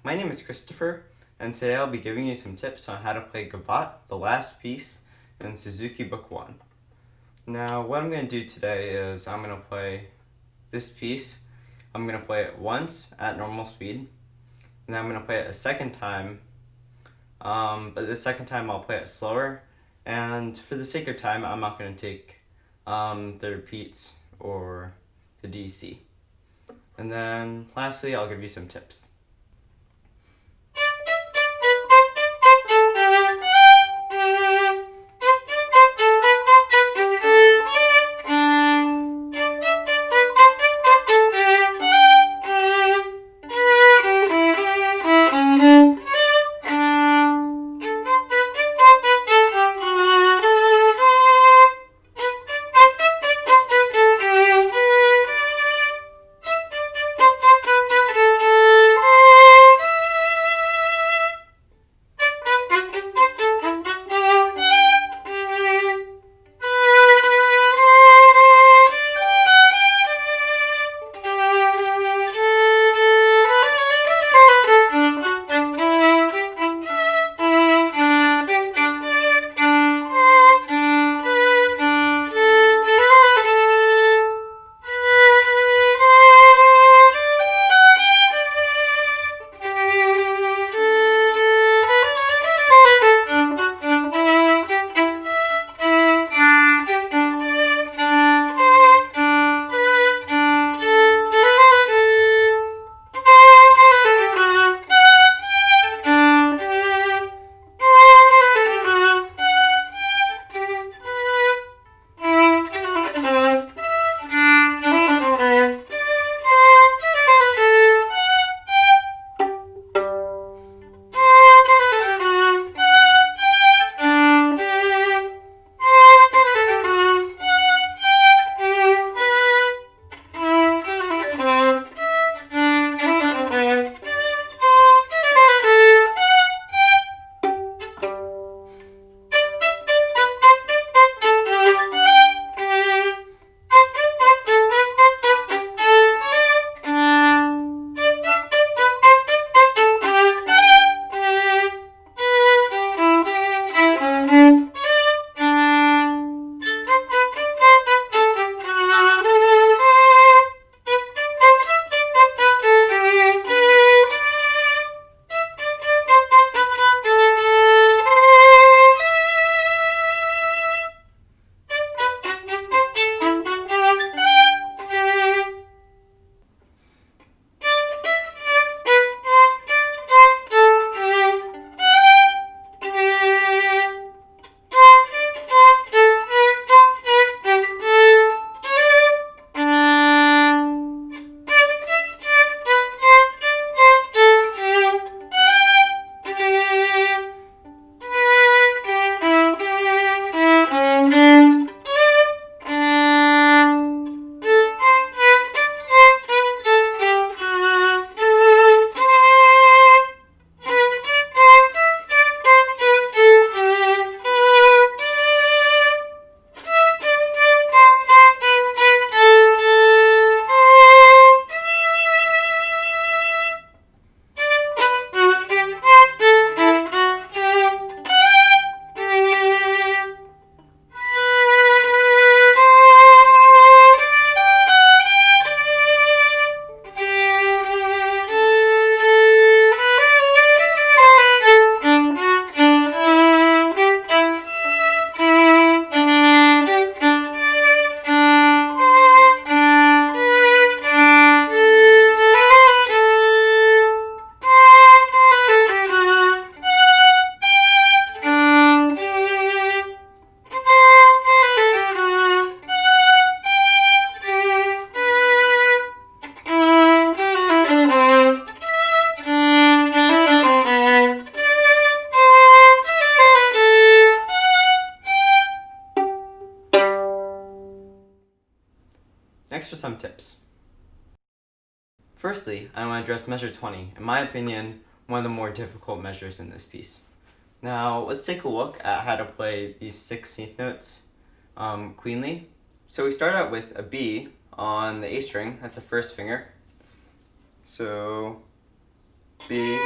my name is Christopher, and today I'll be giving you some tips on how to play Gavotte, the last piece in Suzuki Book 1. Now, what I'm going to do today is I'm going to play this piece. I'm going to play it once at normal speed, and then I'm going to play it a second time, but the second time I'll play it slower, and for the sake of time, I'm not going to take the repeats or the DC. And then lastly, I'll give you some tips. Next are some tips. Firstly, I want to address measure 20, in my opinion, one of the more difficult measures in this piece. Now, let's take a look at how to play these 16th notes cleanly. So we start out with a B on the A string, that's the first finger. So, B,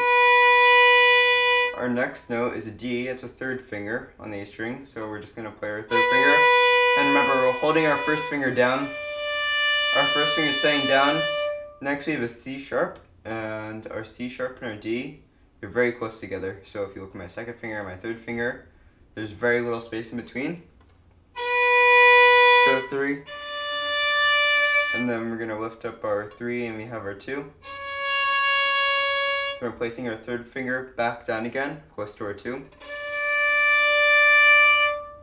next note is a D. It's a third finger on the A string, so we're just going to play our third finger. And remember, we're holding our first finger down. Our first finger is staying down. Next we have a C sharp, and our C sharp and our D, they're very close together. So if you look at my second finger and my third finger, there's very little space in between. So 3. And then we're going to lift up our 3 and we have our 2. So we're placing our third finger back down again, close to our 2.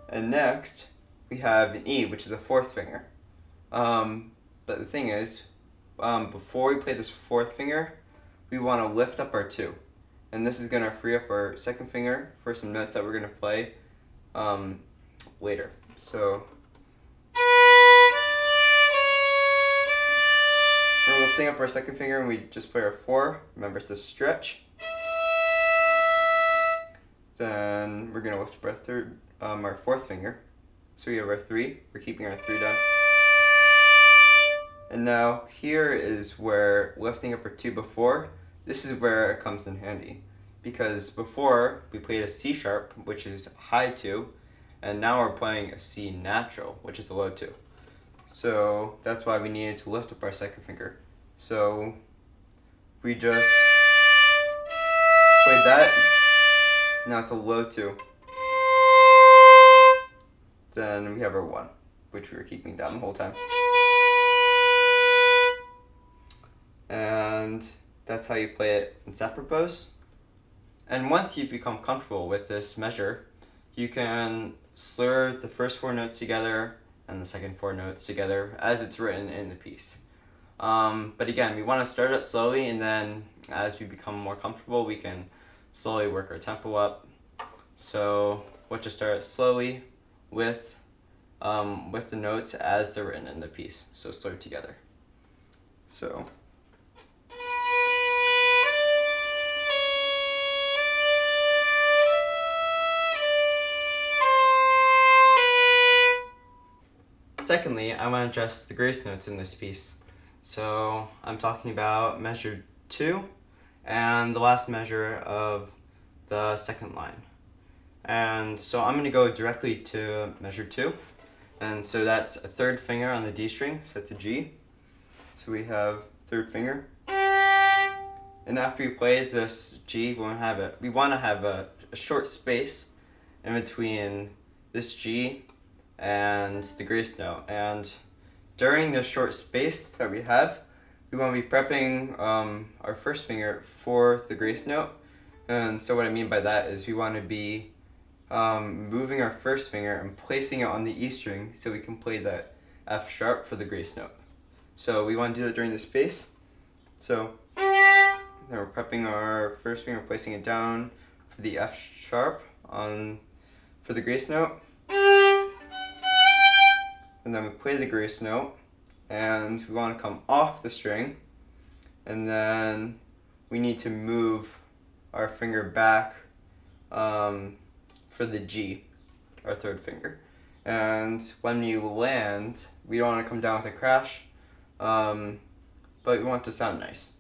And next, we have an E, which is a fourth finger. But the thing is, before we play this fourth finger, we want to lift up our 2. And this is going to free up our second finger for some notes that we're going to play later. So we're lifting up our second finger and we just play our 4. Remember to stretch. Then we're going to lift up our fourth finger. So we have our 3. We're keeping our 3 down. And now here is where lifting up our 2 before, this is where it comes in handy. Because before we played a C sharp, which is high 2, and now we're playing a C natural, which is a low 2. So that's why we needed to lift up our second finger. So we just played that. Now it's a low 2. Then we have our 1, which we were keeping down the whole time. And that's how you play it in separate bows. And once you've become comfortable with this measure, you can slur the first 4 notes together and the second 4 notes together as it's written in the piece. But again, we want to start it slowly, and then as we become more comfortable, we can slowly work our tempo up. So we'll just start it slowly with the notes as they're written in the piece. So slur together. So. Secondly, I want to address the grace notes in this piece. So I'm talking about measure 2 and the last measure of the second line. And so I'm going to go directly to measure 2. And so that's a third finger on the D string set to G. So we have third finger. And after we play this G, we want to have a short space in between this G and the grace note. And during the short space that we have, we want to be prepping our first finger for the grace note. And so what I mean by that is we want to be moving our first finger and placing it on the E string so we can play that F sharp for the grace note. So we want to do that during the space. So then we're prepping our first finger, placing it down for the F sharp for the grace note. And then we play the grace note, and we want to come off the string, and then we need to move our finger back for the G, our third finger. And when you land, we don't want to come down with a crash, but we want it to sound nice.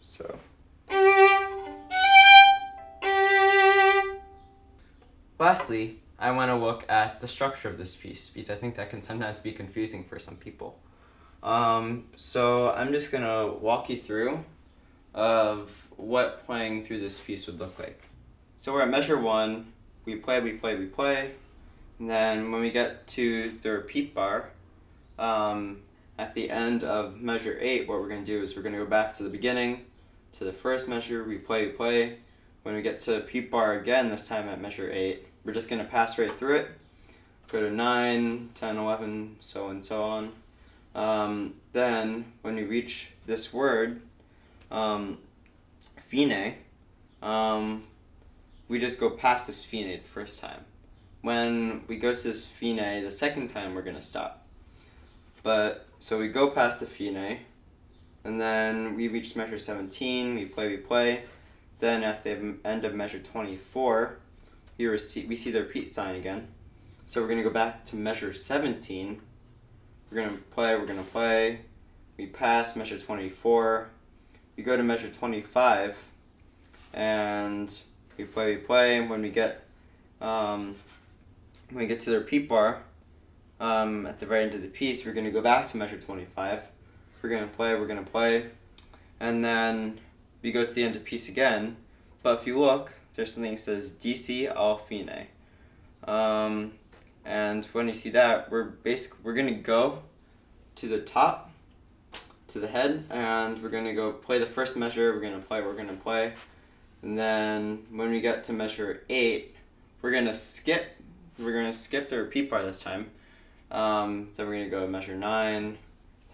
So. Lastly, I want to look at the structure of this piece because I think that can sometimes be confusing for some people. So I'm just going to walk you through of what playing through this piece would look like. So we're at measure 1, we play, and then when we get to the repeat bar, at the end of measure 8, what we're going to do is we're going to go back to the beginning, to the first measure, we play. When we get to the repeat bar again, this time at measure 8, we're just going to pass right through it, go to 9, 10, 11, so and so on. Then, when we reach this word, fine, we just go past this fine the first time. When we go to this fine the second time, we're going to stop. So we go past the fine, and then we reach measure 17, we play. Then at the end of measure 24, we see the repeat sign again. So we're going to go back to measure 17. We're going to play. We pass measure 24. We go to measure 25, and we play. When we get to the repeat bar, at the very end of the piece, we're going to go back to measure 25. We're going to play, and then we go to the end of the piece again. But if you look, there's something that says DC al fine. And when you see that, we're going to go to the top, to the head, and we're going to go play the first measure. We're going to play. And then when we get to measure 8, we're going to skip the repeat bar this time. Then we're going to go measure 9,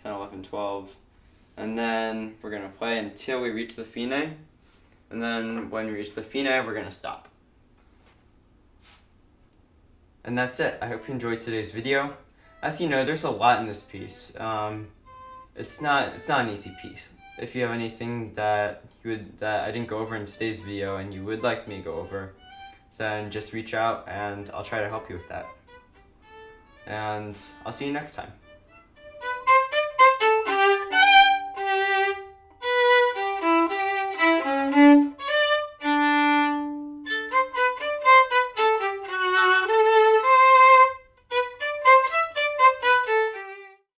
10, 11, 12. And then we're going to play until we reach the fine. And then when we reach the fine, we're going to stop. And that's it. I hope you enjoyed today's video. As you know, there's a lot in this piece. It's not an easy piece. If you have anything that I didn't go over in today's video and you would like me to go over, then just reach out and I'll try to help you with that. And I'll see you next time.